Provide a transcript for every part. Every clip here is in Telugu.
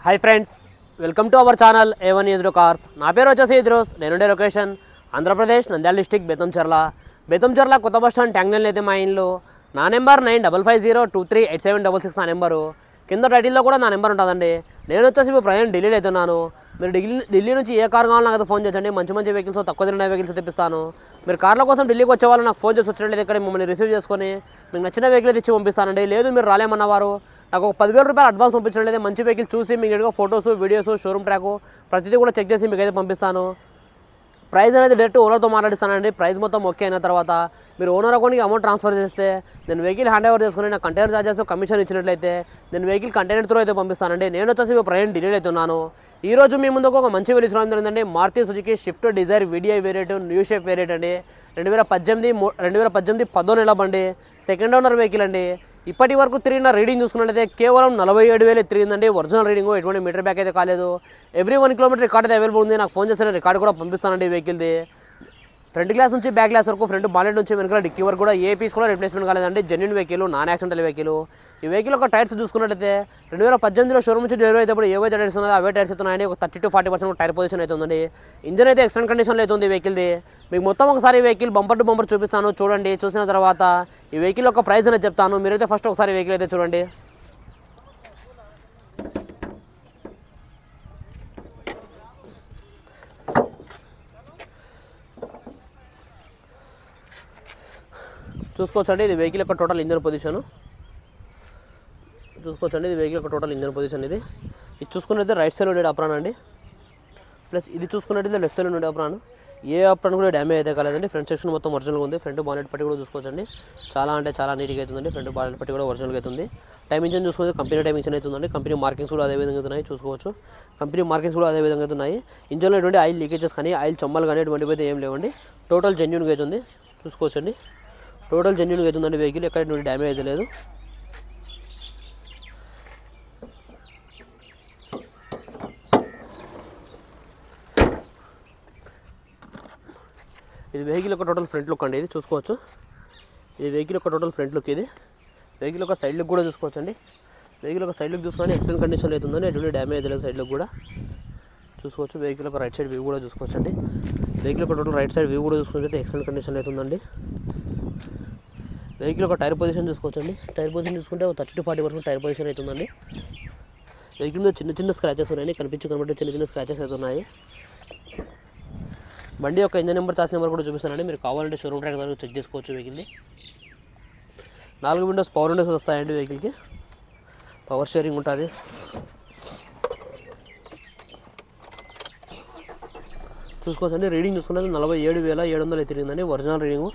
Hi friends, welcome to our channel A1 Used cars. నా పేరు వచ్చేసి ఇద్రోస్. నేనుండే లొకేషన్ ఆంధ్రప్రదేశ్ నంద్యాల డిస్టిక్ బెతంచెర్ల కొత్త బస్ స్టాండ్ ట్యాంక్ లైన్ అయితే మా ఇంట్లో. నా నెంబర్ 9550238766 నా నెంబరు. కింద టైటిల్లో కూడా నా నెంబర్ ఉంటుందండి. నేను వచ్చేసి ఇప్పుడు ప్రజెంట్ ఢిల్లీలో అవుతున్నాను. మీరు ఢిల్లీ నుంచి ఏ కార్ కావాలో నాకు ఫోన్ చేయండి. మంచి మంచి వెహికల్స్, తక్కువ తిరిగిన వెహికల్స్ తెప్పిస్తాను. మీరు కార్ల కోసం ఢిల్లీకి వచ్చే వాళ్ళు నాకు ఫోన్ చేసి వచ్చినట్లయితే ఇక్కడ మిమ్మల్ని రిసీవ్ చేసుకొని మీకు నచ్చిన వెహికల్ ఇచ్చి పంపిస్తానండి. లేదు మీరు రాలేమన్నవారు నాకు ఒక 10,000 రూపాయలు అడ్వాన్స్ పంపించినట్లయితే మంచి వెహికల్ చూసి మీకు ఎదురుగా ఫొటోస్, వీడియోస్, షోరూమ్ ట్రాక్ ప్రతిదీ కూడా చెక్ చేసి మీకు అయితే పంపిస్తాను. ప్రైస్ అనేది డైరెక్ట్ ఓనర్తో మాట్లాడిస్తానండి. ప్రైస్ మొత్తం ఓకే అయిన తర్వాత మీరు ఓనర్ అకౌంట్కి అమౌంట్ ట్రాన్స్ఫర్ చేస్తే నేను వెహికల్ హ్యాండ్ ఓవర్ చేసుకుని నా కంటైనర్ చార్జెస్ కమిషన్ ఇచ్చినట్లయితే నేను వెహికల్ కంటైనర్ త్రూ అయితే పంపిస్తానండి. నేను వచ్చేసి ప్రయాణం డిలే అవుతున్నాను. ఈ రోజు మీ ముందుకు ఒక మంచి వెహికల్ రావడం జరిగిందండి. Maruti Suzuki Swift Dzire VDI variant, new shape variant అండి. 2018 10వ నెల బండి, సెకండ్ ఓనర్ వెహికల్ అండి. ఇప్పటి వరకు తిరిగిన రీడింగ్ చూసుకున్నట్లయితే కేవలం 47,000 తిరిగిందండి. ఒరిజినల్ రీడింగ్, ఎటువంటి మీటర్ బ్యాక్ అయితే కాలేదు. ఎవ్రీ 1 కిలోమీటర్ రికార్డ్ అయితే అవైలబుల్ ఉంది. నాకు ఫోన్ చేస్తే రికార్డు కూడా పంపిస్తానండి వెహికల్ది. ఫ్రంట్ గ్లాస్ నుంచి బ్యాక్ గ్లాస్ వరకు, ఫ్రంట్ బానెట్ నుంచి వెనకాల డిక్కీ వరకు కూడా ఏ పీస్ కూడా రిప్లేస్మెంట్ కాలేదండి. Genuine vehicle, non accidental vehicle. ఈ వెహికల్ ఒక టైర్స్ చూసుకున్నట్లయితే 2018లో షోరూమ్ నుంచి డెలివరీ అయితే ఏవైతే టైర్స్ ఉన్నాయో అవే టైర్స్ అవుతున్నాయండి. ఒక 30 to 40% టైర్ పొజిషన్ అయితే ఉందండి. ఇంజన్ అయితే ఎక్సలెంట్ కండిషన్లో అయితే ఉంది వెహికల్ది. మీకు మొత్తం ఒకసారి వెహికల్ బంపర్ టు బంపర్ చూపిస్తాను, చూడండి. చూసిన తర్వాత ఈ వెహికల్ ఒక ప్రైస్ అనేది చెప్తాను. మీరైతే ఫస్ట్ ఒకసారి వెహికల్ అయితే చూడండి. చూసుకోవచ్చండి, ఇది వెహికల్ యొక్క టోటల్ ఇంజన్ పొజిషన్. చూసుకోవచ్చండి, ఇది వెహికల్ యొక్క టోటల్ ఇంజన్ పొజిషన్. ఇది చూసుకున్నట్లయితే రైట్ సైడ్ ఉండే అప్రాన్ అండి. ప్లస్ ఇది చూసుకున్నట్లయితే లెఫ్ట్ సైడ్ ఉండే అప్రాన్. ఏ అప్రాన్ కూడా డ్యామేజ్ అయితే కాలేదండి. ఫ్రంట్ సెక్షన్ మొత్తం ఒరిజినల్గా ఉంది. ఫ్రంట్ బానెట్ పట్టి కూడా చూసుకోవచ్చండి. చాలా అంటే చాలా నీట్గా అవుతుందండి. ఫ్రంట్ బానెట్ పట్టి కూడా ఒరిజినల్గా అవుతుంది. టైం ఇంజన్ చూసుకుంటే కంపెనీ టైం ఇంజన్ అవుతుందండి. కంపెనీ మార్కింగ్స్ కూడా అదే విధంగా ఉన్నాయి, చూసుకోవచ్చు. కంపెనీ మార్కింగ్స్ కూడా అదే విధంగా ఉన్నాయి. ఇంజన్లో ఎటువంటి ఆయిల్ లీకేజెస్ కానీ, ఆయిల్ చమ్మలు కానీ ఎటువంటివి అయితే ఏం లేవండి. టోటల్ జెన్యూన్గా అవుతుంది, చూసుకోవచ్చండి. టోటల్ జెన్యూన్గా అవుతుందండి వెహికల్. ఎక్కడ ఎటువంటి డ్యామేజ్ అయితే లేదు. ఇది వెహికల్ యొక్క టోటల్ ఫ్రంట్ లుక్ అండి. ఇది చూసుకోవచ్చు. ఇది వెహికల్ యొక్క టోటల్ ఫ్రంట్ లుక్. ఇది వెహికల్ యొక్క సైడ్ లుక్ కూడా చూసుకోవచ్చండి. వెహికల్ యొక్క సైడ్ లుక్ చూసుకొని ఎక్సలెంట్ కండిషన్లో అవుతుందని, ఎటువంటి డ్యామేజ్ అయితే లేదు. సైడ్ లుక్ కూడా చూసుకోవచ్చు. వెహికల్ యొక్క రైట్ సైడ్ వ్యూ కూడా చూసుకోవచ్చండి. వెహికల్ యొక్క టోటల్ రైట్ సైడ్ వ్యూ కూడా చూసుకుంటే ఎక్సలెంట్ కండిషన్లో అవుతుందండి. వెహికల్ యొక్క టైర్ పొజిషన్ చూసుకోవచ్చండి. టైర్ పొజిషన్ చూసుకుంటే 30 to 40% టైర్ పొజిషన్ అవుతుందండి. వెహికల్ మీద చిన్న చిన్న స్క్రాచెస్ ఉన్నాయండి. కనబట్టే చిన్న చిన్న స్క్రాచెస్ అయితే ఉన్నాయి. బండి యొక్క ఇంజన్ నెంబర్, చార్జ్ నెంబర్ కూడా చూపిస్తానండి. మీరు కావాలంటే షోరూమ్ ట్రాక్ ద్వారా చెక్ చేసుకోవచ్చు వెహికల్ని. 4 విండోస్ పవర్ విండోస్ వస్తాయండి వెహికల్కి. పవర్ షేరింగ్ ఉంటుంది. చూసుకోవచ్చండి. రీడింగ్ చూసుకుంటే 47,700 తిరిగిందండి. ఒరిజినల్ రీడింగ్,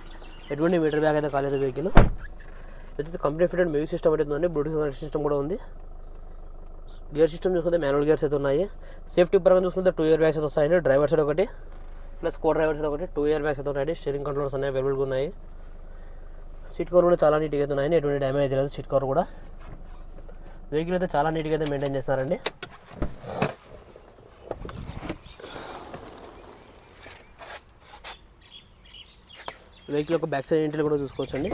ఎటువంటి మీటర్ బ్యాక్ అయితే కాలేదు వెహికల్. వచ్చేసి కంపెనీ ఫిటెడ్ మ్యూజిక్ సిస్టమ్ అయితే ఉందండి. బ్లూటూత్ సిస్టమ్ కూడా ఉంది. గేర్ సిస్టమ్ చూసుకుంటే మాన్యువల్ గేర్స్ అయితే ఉన్నాయి. సేఫ్టీ పరంగా చూసుకుంటే 2 ఇయర్ బ్యాగ్స్ అయితే వస్తాయండి. డ్రైవర్ సైడ్ ఒకటి, ప్లస్ కో డ్రైవర్ సైడ్ ఒకటి 2 ఇయర్ బ్యాగ్స్ అయితే ఉన్నాయండి. స్టీరింగ్ కంట్రోల్స్ అనేవి అవైలబుల్గా ఉన్నాయి. సీట్ కవర్ కూడా చాలా నీట్గా అయితే ఉన్నాయండి. ఎటువంటి డ్యామేజ్ అయితే లేదు. సీట్ కవర్ కూడా వెహికల్ అయితే చాలా నీట్గా అయితే మెయింటైన్ చేస్తారండి. వెహికల్ యొక్క బ్యాక్ సైడ్ ఇంటీరియర్ కూడా చూసుకోవచ్చండి.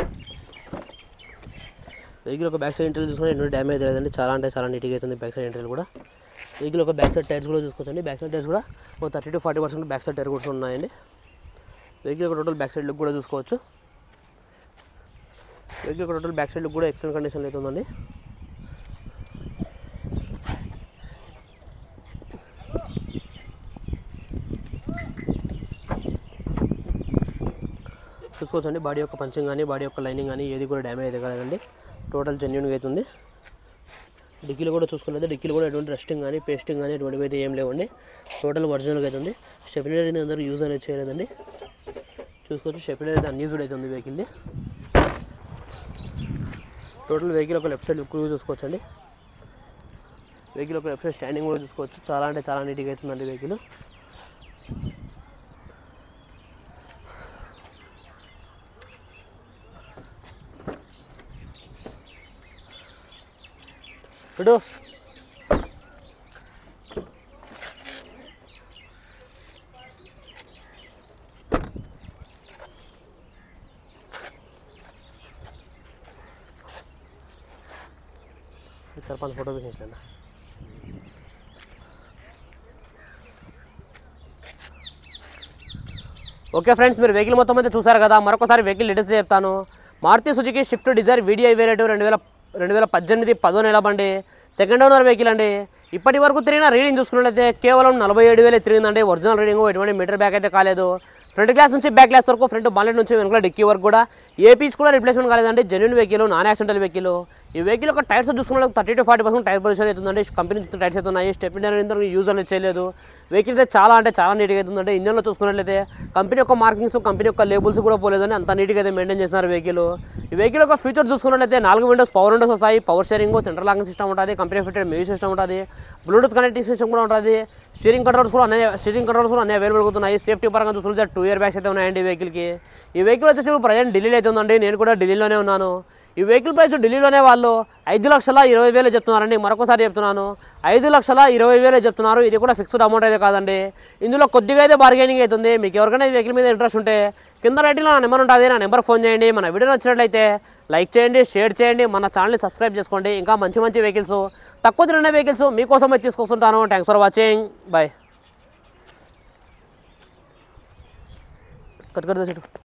వెహికల్ యొక్క బ్యాక్ సైడ్ ఇంటీరియర్ చూసుకుంటే ఎటువంటి డ్యామేజ్ లేదండి. చాలా అంటే చాలా నీట్గా అవుతుంది బ్యాక్ సైడ్ ఇంటీరియర్ కూడా. వెహికల్ యొక్క బ్యాక్ సైడ్ టైర్స్ కూడా చూసుకోవచ్చండి. బ్యాక్ సైడ్ టైర్స్ కూడా ఒక 30 to 40% బ్యాక్ సైడ్ టైర్ కూడా ఉన్నాయండి. వెహికల్ యొక్క టోటల్ బ్యాక్ సైడ్ లుక్ కూడా చూసుకోవచ్చు. వెహికల్ యొక్క టోటల్ బ్యాక్ సైడ్ లుక్ కూడా ఎక్సలెంట్ కండిషన్లో అవుతుందండి. చూసుకోవచ్చండి. బాడీ యొక్క పంచింగ్ కానీ, బాడీ యొక్క లైనింగ్ కానీ ఏది కూడా డ్యామేజ్ అయితే కాలేదండి. టోటల్ జెన్యూన్గా అవుతుంది. డిక్కీలు కూడా చూసుకున్నది, డిక్కీలు కూడా ఎటువంటి రస్టింగ్ కానీ, పేస్టింగ్ కానీ ఎటువంటివి అయితే ఏం లేవండి. టోటల్ ఒరిజినల్గా అవుతుంది. స్టెబిలైజర్ అయితే అందరూ యూజ్ అనేది చేయలేదండి. చూసుకోవచ్చు. స్టెబిలైజర్ అయితే అన్యూజ్డ్ అవుతుంది వెహికల్ది. టోటల్ వెహికల్ ఒక లెఫ్ట్ సైడ్ లుక్ చూసుకోవచ్చండి. వెహికల్ ఒక లెఫ్ట్ సైడ్ స్టాండింగ్ కూడా చూసుకోవచ్చు. చాలా అంటే చాలా నీట్గా అవుతుందండి వెహికల్. ఇప్పుడు सर 5 फोटो भी खींच लेना। ఓకే ఫ్రెండ్స్, మీరు వెహికల్ మొత్తం అయితే చూసారు కదా. మరొకసారి వెహికల్ డీటెయిల్స్ చెప్తాను. Maruti Suzuki Swift Dzire VDI variant 2018 10వ నెల బండి, సెకండ్ ఓనర్ వెహికల్ అండి. ఇప్పటి వరకు తిరిగిన రీడింగ్ చూసుకున్నట్లయితే కేవలం 47,000 తిరిగిందండి. ఒరిజినల్ రీడింగ్, ఎటువంటి మీటర్ బ్యాక్ అయితే కాలేదు. ఫ్రంట్ గ్లాస్ నుంచి బ్యాక్ గ్లాస్ వరకు, ఫ్రంట్ బాలెట్ నుంచి వెనుక డిక్కీ వరకు కూడా ఏ పీస్ కూడా రిప్లేస్మెంట్ కాలేదండి. Genuine vehicle, non accidental vehicle. ఈ వెహికల్ యొక్క టైర్స్ చూసుకున్న 30 to 40% టైర్ పొజిషన్ అవుతుందండి. కంపెనీ నుంచి టైర్స్ అయితే ఉన్నాయి. స్టెప్నీ యూజ్ అనేది చేయలేదు. వెహికల్ అయితే చాలా నీట్గా అవుతుందండి. ఇంజన్లో చూసుకున్నట్లయితే కంపెనీ యొక్క మార్కింగ్స్, కంపెనీ యొక్క లేబుల్స్ కూడా పోలేదని అంత నీట్గా అయితే మెయింటైన్ చేస్తున్నారు వెహికల్. ఈ వెహికల్ యొక్క ఫీచర్ చూసుకున్నట్లయితే 4 విండోస్, పవర్ విండోస్ వస్తాయి, power sharing, central locking system ఉంటుంది, కంపెనీ ఫిటెడ్ మ్యూజిక్ సిస్టమ్ ఉంటుంది, బ్లూటూత్ కనెక్టింగ్ సిస్టమ్ కూడా ఉంటుంది, స్టీరింగ్ కంట్రోల్స్ కూడా అన్నీ అవైలబుల్ అవుతున్నాయి. సేఫ్టీ పరంగా చూసుకుంటే 2 ఇయర్ బ్యాగ్స్ అయితే ఉన్నాయండి ఈ వెహికల్కి. ఈ వెహికల్ వచ్చేసి ఇప్పుడు ప్రజెంట్ ఢిల్లీలో అయితే ఉందండి. నేను కూడా ఢిల్లీలోనే ఉన్నాను. ఈ వెహికల్ ప్రైస్ ఢిల్లీలోనే వాళ్ళు 5,20,000 చెప్తున్నారండి. మరొకసారి చెప్తున్నాను, 5,20,000 చెప్తున్నారు. ఇది కూడా ఫిక్స్డ్ అమౌంట్ అయితే కాదండి. ఇందులో కొద్దిగా అయితే బార్గెనింగ్ అవుతుంది. మీకు ఎవరికైనా ఈ వెహికల్ మీద ఇంట్రెస్ట్ ఉంటే కింద రైటింగ్లో నా నెంబర్ ఉంటుంది. నా నెంబర్ ఫోన్ చేయండి. మన వీడియో నచ్చినట్లయితే లైక్ చేయండి, షేర్ చేయండి, మన ఛానల్ని సబ్స్క్రైబ్ చేసుకోండి. ఇంకా మంచి వెహికల్స్, తక్కువ తిరిగిన వెహికల్స్ మీకోసం అయితే తీసుకొస్తుంటాను. Thanks for watching. Bye. Cut